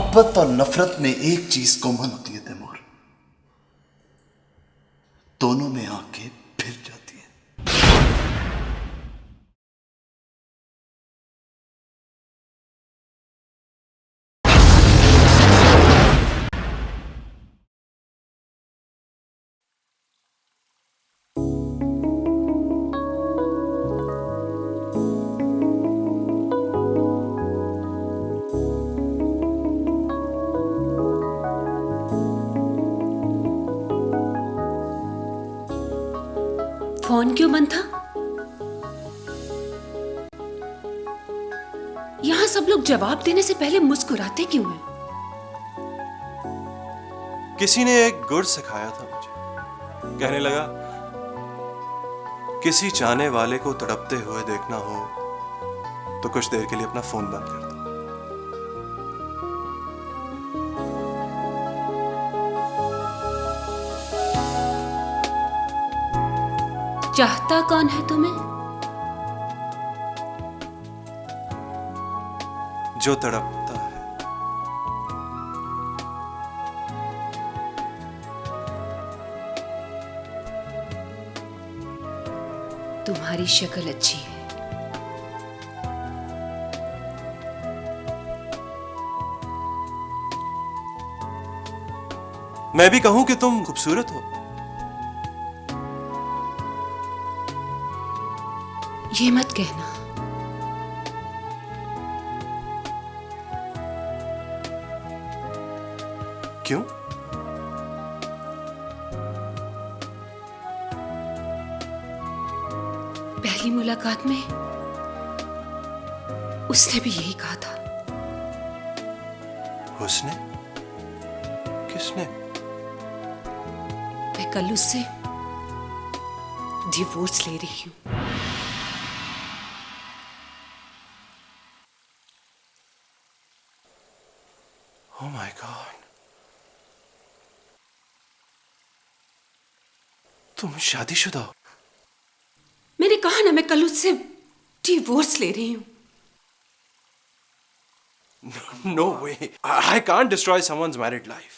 मोहब्बत और नफरत में एक चीज कॉमन होती है तैमूर, दोनों में आंखें फिर जाती हैं। फोन क्यों बंद था? यहां सब लोग जवाब देने से पहले मुस्कुराते क्यों हैं? किसी ने एक गुर सिखाया था मुझे, कहने लगा किसी चाहने वाले को तड़पते हुए देखना हो तो कुछ देर के लिए अपना फोन बंद कर दो। चाहता कौन है तुम्हें? जो तड़पता है। तुम्हारी शक्ल अच्छी है। मैं भी कहूं कि तुम खूबसूरत हो। ये मत कहना। क्यों? पहली मुलाकात में उसने भी यही कहा था। उसने? किसने? मैं कल उससे डिवोर्स ले रही हूं। Oh my God! तुम शादीशुदा हो? मैंने कहा ना, मैं कल उससे डिवोर्स ले रही हूं। No way! I can't destroy someone's married life.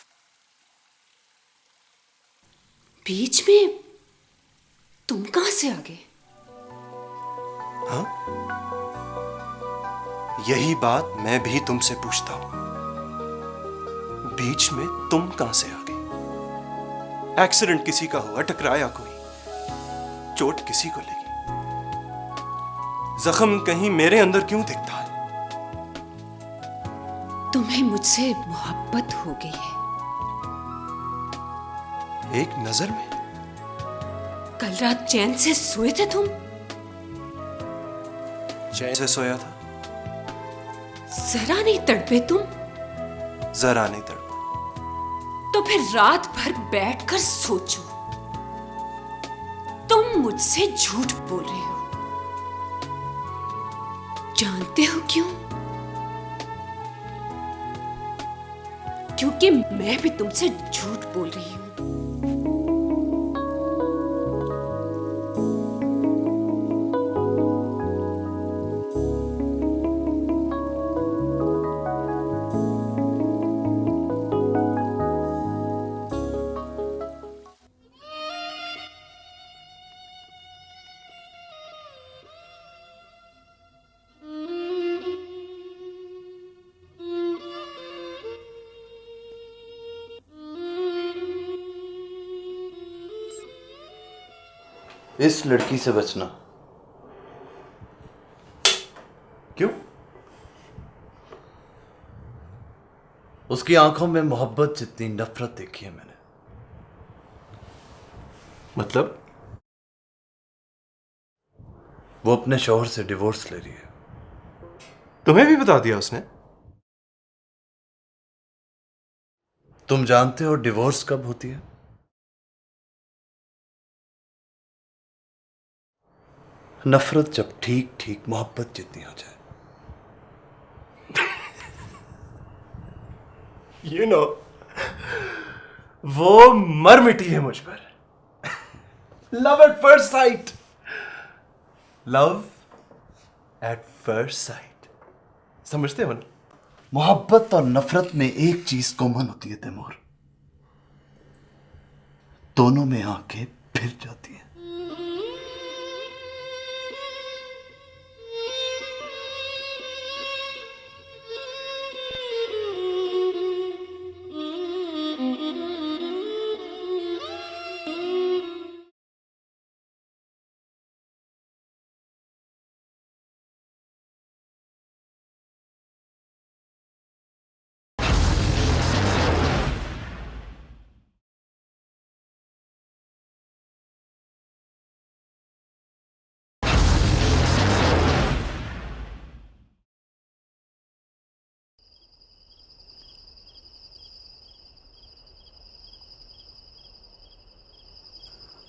बीच में तुम कहां से आ गए? हाँ? यही बात मैं भी तुमसे पूछता हूं। बीच में तुम कहां से आ गए? एक्सीडेंट किसी का हुआ, टकराया कोई, चोट किसी को लगी, जख्म कहीं मेरे अंदर क्यों दिखता है? तुम्हें मुझसे मोहब्बत हो गई है। एक नजर में? कल रात चैन से सोए थे तुम? चैन से सोया था। जरा नहीं तड़पे तुम? जरा नहीं तड़पा। तो फिर रात भर बैठकर सोचो। तुम मुझसे झूठ बोल रहे हो। जानते हो क्यों? क्योंकि मैं भी तुमसे झूठ बोल रही हूं। इस लड़की से बचना। क्यों? उसकी आंखों में मोहब्बत जितनी नफरत देखी है मैंने। मतलब? वो अपने शौहर से डिवोर्स ले रही है। तुम्हें भी बता दिया उसने? तुम जानते हो डिवोर्स कब होती है? नफरत जब ठीक ठीक मोहब्बत जितनी हो जाए। You know, वो मर मिटी है मुझ पर। Love at first sight. Love at first sight. समझते हो ना? मोहब्बत और नफरत में एक चीज कॉमन होती है तैमूर, दोनों में आंखें फिर जाती हैं।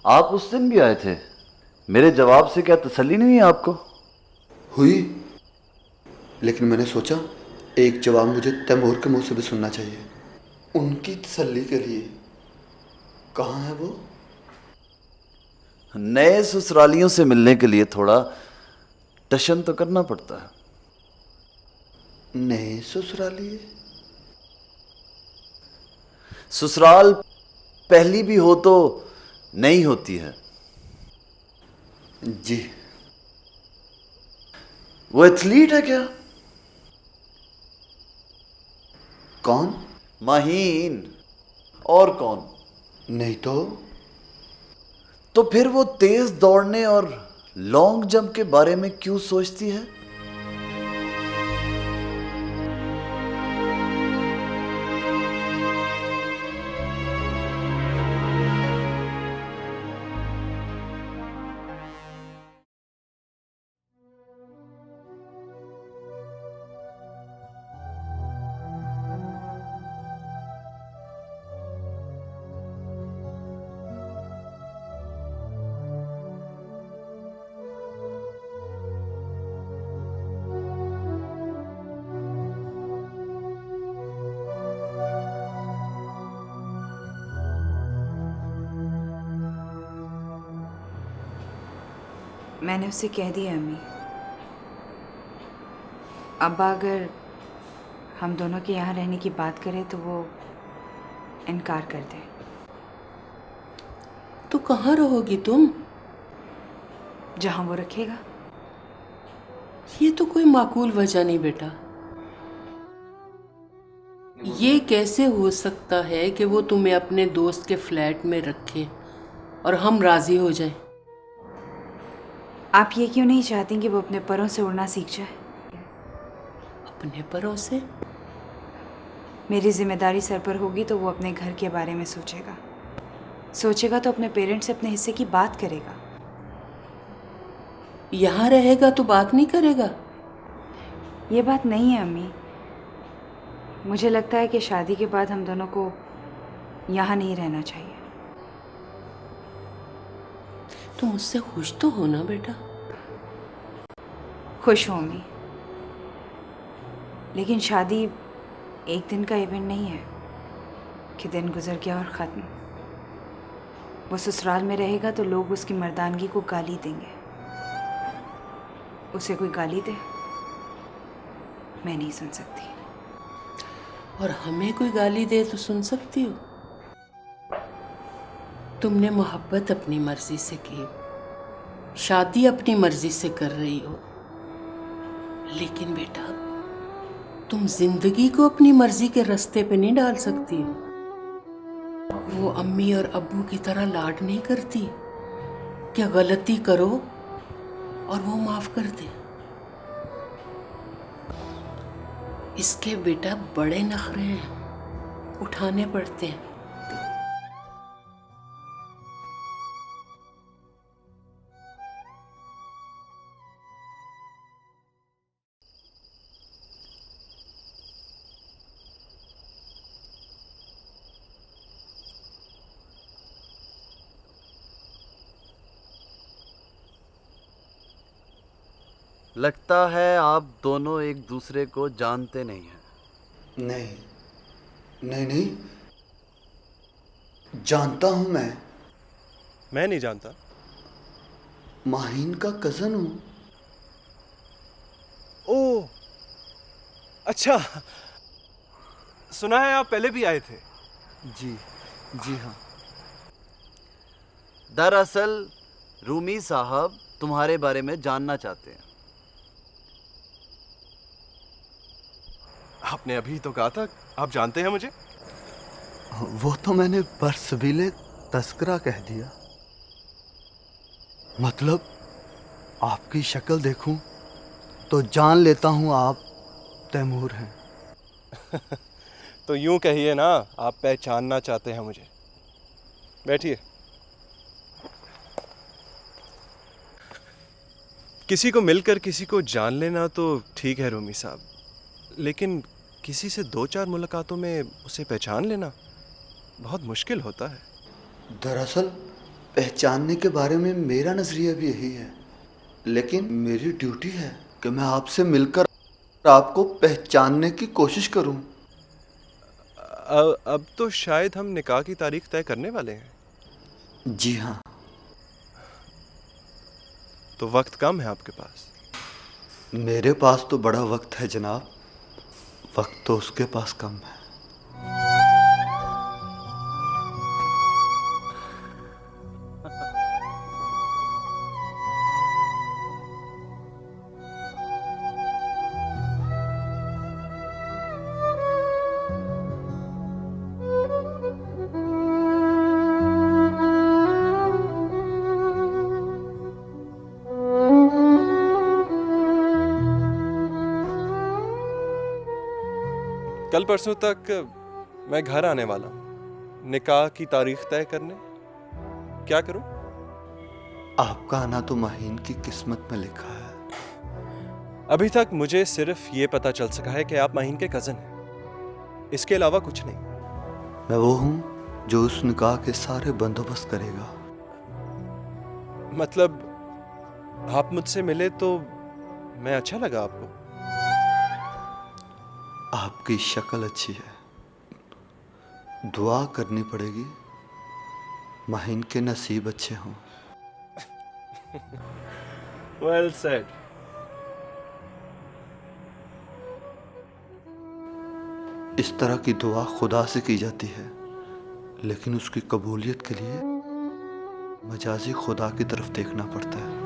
आप उस दिन भी आए थे, मेरे जवाब से क्या तसल्ली नहीं है आपको? हुई, लेकिन मैंने सोचा एक जवाब मुझे तैमूर के मुंह से भी सुनना चाहिए। उनकी तसल्ली के लिए कहाँ है वो? नए ससुरालियों से मिलने के लिए थोड़ा टशन तो करना पड़ता है। नए ससुरालिए? ससुराल पहली भी हो तो नई होती है। जी। वो एथलीट है क्या? कौन? माहीन। और कौन? नहीं तो फिर वो तेज दौड़ने और लॉन्ग जंप के बारे में क्यों सोचती है? मैंने उससे कह दिया अम्मी, अब्बा अगर हम दोनों के यहाँ रहने की बात करें तो वो इनकार कर दे। तो कहाँ रहोगी तुम? जहाँ वो रखेगा। ये तो कोई माकूल वजह नहीं बेटा। ये कैसे हो सकता है कि वो तुम्हें अपने दोस्त के फ्लैट में रखे और हम राजी हो जाएं? आप ये क्यों नहीं चाहती कि वो अपने परों से उड़ना सीख जाए? अपने परों से? मेरी जिम्मेदारी सर पर होगी तो वो अपने घर के बारे में सोचेगा तो अपने पेरेंट्स से अपने हिस्से की बात करेगा। यहाँ रहेगा तो बात नहीं करेगा? ये बात नहीं है अम्मी। मुझे लगता है कि शादी के बाद हम दोनों को यहाँ नहीं रहना चाहिए। तुम मुझसे खुश तो हो ना बेटा? खुश हूँ अम्मी, लेकिन शादी एक दिन का इवेंट नहीं है कि दिन गुजर गया और ख़त्म। वो ससुराल में रहेगा तो लोग उसकी मर्दानगी को गाली देंगे। उसे कोई गाली दे, मैं नहीं सुन सकती। और हमें कोई गाली दे तो सुन सकती हो? तुमने मोहब्बत अपनी मर्जी से की, शादी अपनी मर्जी से कर रही हो, लेकिन बेटा तुम जिंदगी को अपनी मर्जी के रास्ते पे नहीं डाल सकती हो। वो अम्मी और अब्बू की तरह लाड नहीं करती क्या गलती करो और वो माफ कर दे। इसके बेटा बड़े नखरे हैं, उठाने पड़ते हैं। लगता है आप दोनों एक दूसरे को जानते नहीं हैं। नहीं, जानता हूं मैं नहीं जानता। माहीन का कज़न हूं। ओह अच्छा, सुना है आप पहले भी आए थे। जी जी हाँ। दरअसल रूमी साहब तुम्हारे बारे में जानना चाहते हैं। आपने अभी तो कहा था आप जानते हैं मुझे। वो तो मैंने बरसबीले तस्करा कह दिया। मतलब आपकी शक्ल देखूं तो जान लेता हूं आप तैमूर हैं। तो यूं कहिए ना, आप पहचानना चाहते हैं मुझे। बैठिए। किसी को मिलकर किसी को जान लेना तो ठीक है रूमी साहब, लेकिन किसी से 2-4 मुलाकातों में उसे पहचान लेना बहुत मुश्किल होता है। दरअसल पहचानने के बारे में मेरा नजरिया भी यही है, लेकिन मेरी ड्यूटी है कि मैं आपसे मिलकर आपको पहचानने की कोशिश करूं। अब तो शायद हम निकाह की तारीख तय करने वाले हैं। जी हाँ। तो वक्त कम है आपके पास। मेरे पास तो बड़ा वक्त है जनाब, वक्त तो उसके पास कम है। कल परसों तक मैं घर आने वाला हूँ निकाह की तारीख तय करने। क्या करूं? आपका आना तो माहीन की किस्मत में लिखा है। अभी तक मुझे सिर्फ ये पता चल सका है कि आप माहीन के कजन हैं, इसके अलावा कुछ नहीं। मैं वो हूँ जो उस निकाह के सारे बंदोबस्त करेगा। मतलब आप मुझसे मिले तो मैं अच्छा लगा आपको? आपकी शक्ल अच्छी है, दुआ करनी पड़ेगी माहीन के नसीब अच्छे हों। Well said. इस तरह की दुआ खुदा से की जाती है, लेकिन उसकी कबूलियत के लिए मजाजी खुदा की तरफ देखना पड़ता है।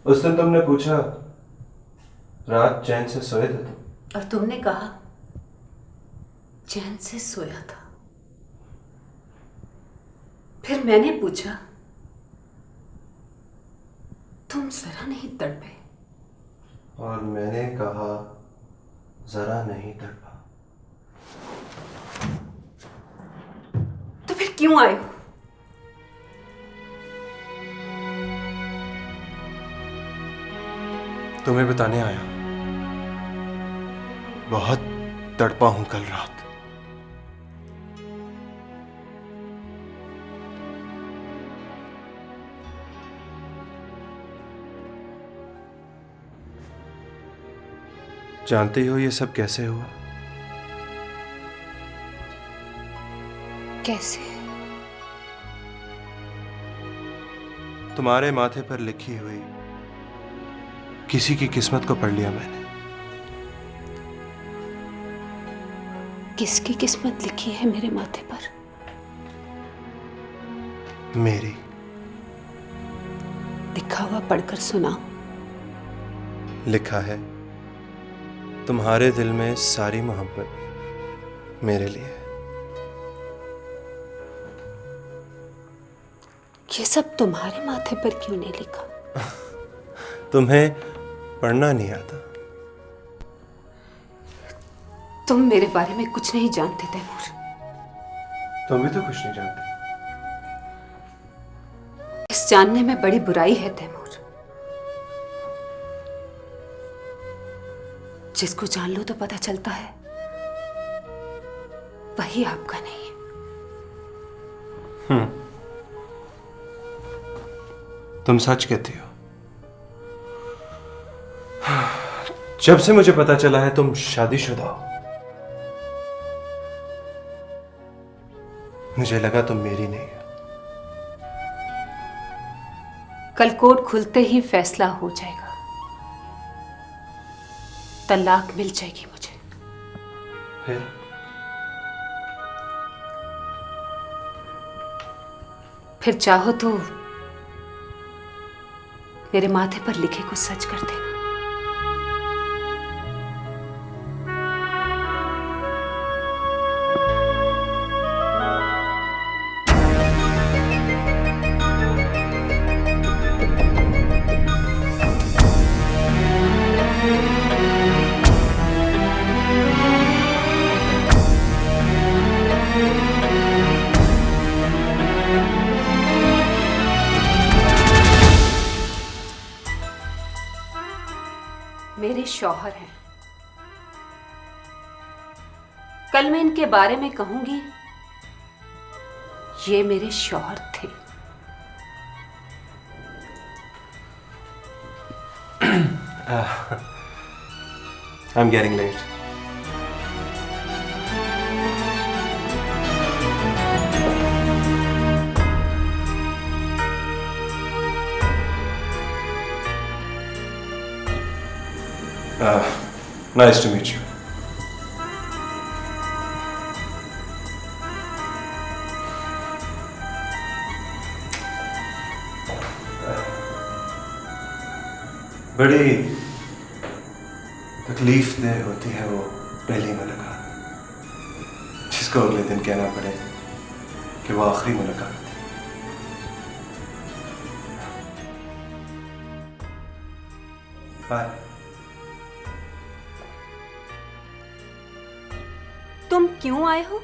उस दिन तुमने पूछा रात चैन से सोए थे तुम, और तुमने कहा चैन से सोया था। फिर मैंने पूछा तुम जरा नहीं तड़पे, और मैंने कहा जरा नहीं तड़पा। तो फिर क्यों आए हो? तुम्हें बताने आया हूं। बहुत तड़पा हूं कल रात। जानते हो ये सब कैसे हुआ? कैसे? तुम्हारे माथे पर लिखी हुई किसी की किस्मत को पढ़ लिया मैंने। किसकी किस्मत लिखी है मेरे माथे पर? मेरी। लिखा हुआ पढ़कर सुनाओ। लिखा है, तुम्हारे दिल में सारी मोहब्बत मेरे लिए है। ये सब तुम्हारे माथे पर क्यों नहीं लिखा? तुम्हें पढ़ना नहीं आता। तुम मेरे बारे में कुछ नहीं जानते तैमूर। तुम भी तो कुछ नहीं जानते। इस जानने में बड़ी बुराई है तैमूर। जिसको जान लो तो पता चलता है वही आपका नहीं है। तुम सच कहती हो। जब से मुझे पता चला है तुम शादीशुदा हो, मुझे लगा तुम मेरी नहीं हो। कल कोर्ट खुलते ही फैसला हो जाएगा। तलाक मिल जाएगी मुझे। फिर चाहो तो मेरे माथे पर लिखे को सच कर देना। मेरे शौहर हैं। कल मैं इनके बारे में कहूंगी ये मेरे शौहर थे। I'm getting late. Nice to meet you. बड़ी तकलीफ दे होती है वो पहली मुलाकात, जिसको अगले दिन कहना पड़े कि वो आखिरी मुलाकात थी। बाय। तुम क्यों आए हो?